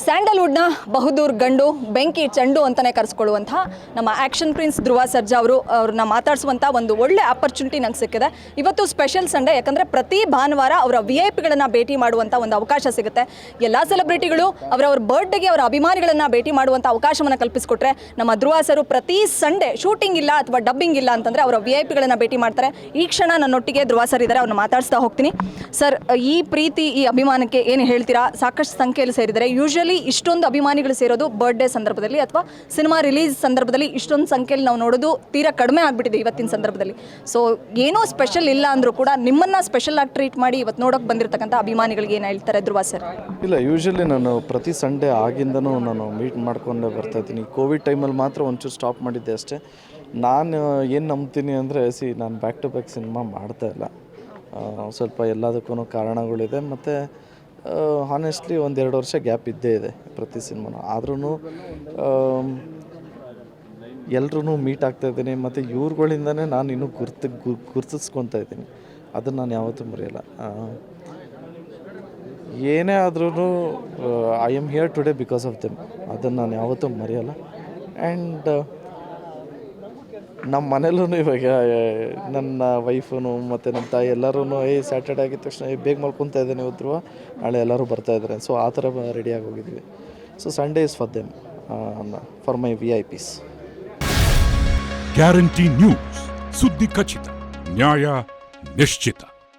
ಸ್ಯಾಂಡಲ್ವುಡ್ನ ಬಹುದೂರ್ ಗಂಡು ಬೆಂಕಿ ಚೆಂಡು ಅಂತಲೇ ಕರೆಸ್ಕೊಳ್ಳುವಂತಹ ನಮ್ಮ ಆ್ಯಕ್ಷನ್ ಪ್ರಿನ್ಸ್ ಧ್ರುವ ಸರ್ಜಾ ಅವ್ರನ್ನ ಮಾತಾಡಿಸುವಂಥ ಒಂದು ಒಳ್ಳೆ ಆಪರ್ಚುನಿಟಿ ನಂಗೆ ಸಿಕ್ಕಿದೆ. ಇವತ್ತು ಸ್ಪೆಷಲ್ ಸಂಡೇ, ಯಾಕಂದರೆ ಪ್ರತಿ ಭಾನುವಾರ ಅವರ VIP ಗಳನ್ನು ಭೇಟಿ ಮಾಡುವಂಥ ಒಂದು ಅವಕಾಶ ಸಿಗುತ್ತೆ. ಎಲ್ಲ ಸೆಲೆಬ್ರಿಟಿಗಳು ಅವರವ್ರ ಬರ್ಡೇಗೆ ಅವರ ಅಭಿಮಾನಿಗಳನ್ನು ಭೇಟಿ ಮಾಡುವಂಥ ಅವಕಾಶವನ್ನು ಕಲ್ಪಿಸಿಕೊಟ್ರೆ ನಮ್ಮ ಧ್ರುವ ಸರು ಪ್ರತಿ ಸಂಡೇ ಶೂಟಿಂಗ್ ಇಲ್ಲ ಅಥವಾ ಡಬ್ಬಿಂಗ್ ಇಲ್ಲ ಅಂತಂದರೆ ಅವರ VIP ಗಳನ್ನು ಭೇಟಿ ಮಾಡ್ತಾರೆ. ಈ ಕ್ಷಣ ನನ್ನೊಟ್ಟಿಗೆ ಧ್ರುವ ಸರ್ ಇದ್ದಾರೆ, ಅವ್ರನ್ನ ಮಾತಾಡಿಸ್ತಾ ಹೋಗ್ತೀನಿ. ಸರ್, ಈ ಪ್ರೀತಿ ಈ ಅಭಿಮಾನಕ್ಕೆ ಏನು ಹೇಳ್ತೀರಾ? ಸಾಕಷ್ಟು ಸಂಖ್ಯೆಯಲ್ಲಿ ಸೇರಿದ್ದಾರೆ. ಯೂಶಲಿ ಇಷ್ಟೊಂದು ಅಭಿಮಾನಿಗಳು ಸೇರೋದು ಬರ್ಡೇ ಸಂದರ್ಭದಲ್ಲಿ ಅಥವಾ ಸಿನಿಮಾ ರಿಲೀಸ್ ಸಂದರ್ಭದಲ್ಲಿ ಇಷ್ಟೊಂದು ಸಂಖ್ಯೆಯಲ್ಲಿ ನಾವು ನೋಡೋದು ತೀರಾ ಕಡಿಮೆ ಆಗಿಬಿಟ್ಟಿದೆ ಇವತ್ತಿನ ಸಂದರ್ಭದಲ್ಲಿ. ಸೊ ಏನೋ ಸ್ಪೆಷಲ್ ಇಲ್ಲ ಅಂದರೂ ಕೂಡ ನಿಮ್ಮನ್ನು ಸ್ಪೆಷಲ್ ಆಗಿ ಟ್ರೀಟ್ ಮಾಡಿ ಇವತ್ತು ನೋಡೋಕೆ ಬಂದಿರತಕ್ಕಂಥ ಅಭಿಮಾನಿಗಳಿಗೆ ಏನು ಹೇಳ್ತಾರೆ ಧ್ರುವ ಸರ್? ಇಲ್ಲ, ಯೂಶಲಿ ನಾನು ಪ್ರತಿ ಸಂಡೇ ಆಗಿಂದನೂ ನಾನು ಮೀಟ್ ಮಾಡ್ಕೊಂಡೇ ಬರ್ತಾಯಿದ್ದೀನಿ. ಕೋವಿಡ್ ಟೈಮಲ್ಲಿ ಮಾತ್ರ ಒಂಚೂರು ಸ್ಟಾಪ್ ಮಾಡಿದ್ದೆ ಅಷ್ಟೇ. ನಾನು ಏನು ನಂಬ್ತೀನಿ ಅಂದರೆ, ನಾನು ಬ್ಯಾಕ್ ಟು ಬ್ಯಾಕ್ ಸಿನಿಮಾ ಮಾಡ್ತಾಯಿಲ್ಲ. ಸ್ವಲ್ಪ ಎಲ್ಲದಕ್ಕೂ ಕಾರಣಗಳಿದೆ. ಮತ್ತು ಹಾನೆಸ್ಟ್ಲಿ 1-2 ವರ್ಷ ಗ್ಯಾಪ್ ಇದ್ದೇ ಇದೆ ಪ್ರತಿ ಸಿನಿಮಾನು. ಆದ್ರೂ ಎಲ್ಲರೂ ಮೀಟ್ ಆಗ್ತಾಯಿದ್ದೀನಿ. ಮತ್ತು ಇವ್ರುಗಳಿಂದನೇ ನಾನು ಇನ್ನೂ ಗುರ್ತಿಸ್ಕೊತಾ ಇದ್ದೀನಿ. ಅದನ್ನು ನಾನು ಯಾವತ್ತೂ ಮರೆಯಲ್ಲ. ಏನೇ ಆದ್ರೂ I am here today because of them. ಅದನ್ನು ನಾನು ಯಾವತ್ತೂ ಮರೆಯಲ್ಲ. ಆ್ಯಂಡ್ ನಮ್ಮ ಮನೇಲೂ ಇವಾಗ ನನ್ನ ವೈಫು ಮತ್ತು ನಮ್ಮ ತಾಯಿ ಎಲ್ಲರೂ ಸ್ಯಾಟರ್ಡೇ ಆಗಿದ ತಕ್ಷಣ ಬೇಗ ಮಲ್ಕೊತಾ ಇದ್ದೇನೆ, ಇವತ್ತು ನಾಳೆ ಎಲ್ಲರೂ ಬರ್ತಾಯಿದ್ದಾರೆ. ಸೊ ಆ ಥರ ರೆಡಿಯಾಗಿ ಹೋಗಿದ್ವಿ. So Sunday is for them, for my VIPs. Guarantee news, ಸುದ್ದಿ ಖಚಿತ, ನ್ಯಾಯ ನಿಶ್ಚಿತ.